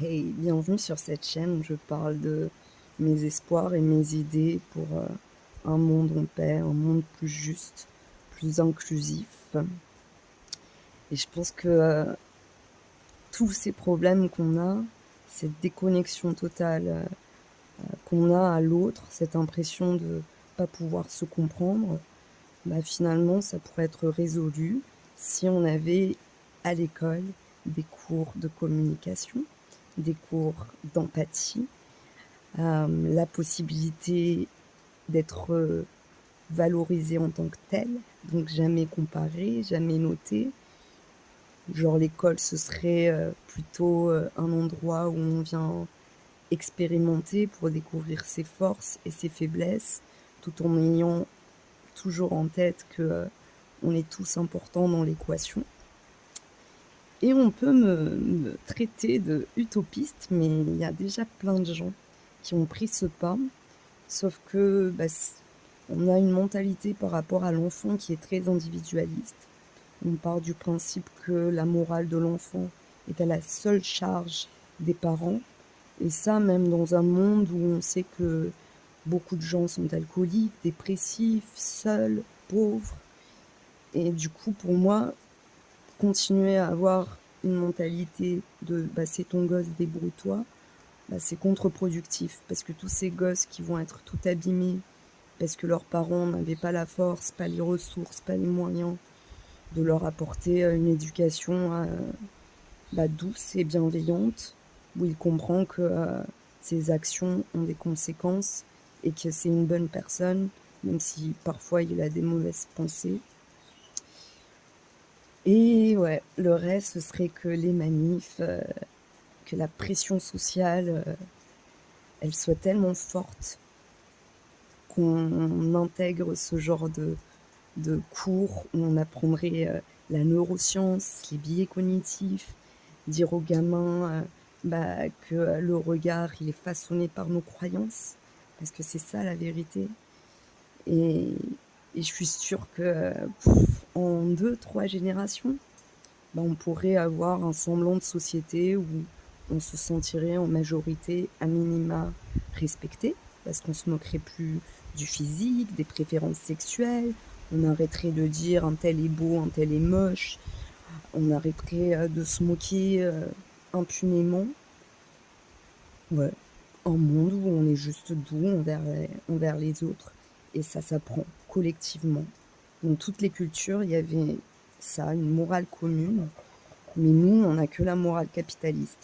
Hey, bienvenue sur cette chaîne où je parle de mes espoirs et mes idées pour un monde en paix, un monde plus juste, plus inclusif. Et je pense que tous ces problèmes qu'on a, cette déconnexion totale qu'on a à l'autre, cette impression de pas pouvoir se comprendre, bah finalement ça pourrait être résolu si on avait à l'école des cours de communication, des cours d'empathie, la possibilité d'être valorisé en tant que tel, donc jamais comparé, jamais noté. Genre l'école, ce serait plutôt un endroit où on vient expérimenter pour découvrir ses forces et ses faiblesses, tout en ayant toujours en tête que on est tous importants dans l'équation. Et on peut me traiter de utopiste, mais il y a déjà plein de gens qui ont pris ce pas. Sauf que, bah, on a une mentalité par rapport à l'enfant qui est très individualiste. On part du principe que la morale de l'enfant est à la seule charge des parents. Et ça, même dans un monde où on sait que beaucoup de gens sont alcooliques, dépressifs, seuls, pauvres. Et du coup, pour moi, continuer à avoir une mentalité de bah, c'est ton gosse, débrouille-toi, bah, c'est contre-productif. Parce que tous ces gosses qui vont être tout abîmés parce que leurs parents n'avaient pas la force, pas les ressources, pas les moyens de leur apporter une éducation bah, douce et bienveillante, où il comprend que ses actions ont des conséquences et que c'est une bonne personne, même si parfois il a des mauvaises pensées. Et ouais, le reste, ce serait que les manifs, que la pression sociale, elle soit tellement forte qu'on intègre ce genre de cours où on apprendrait la neuroscience, les biais cognitifs, dire aux gamins bah, que le regard il est façonné par nos croyances, parce que c'est ça la vérité. Et, et je suis sûre que en 2-3 générations, bah, on pourrait avoir un semblant de société où on se sentirait en majorité à minima respecté, parce qu'on se moquerait plus du physique, des préférences sexuelles, on arrêterait de dire un tel est beau, un tel est moche, on arrêterait de se moquer impunément. Ouais, un monde où on est juste doux envers les autres, et ça s'apprend collectivement. Dans toutes les cultures, il y avait ça, une morale commune, mais nous, on n'a que la morale capitaliste.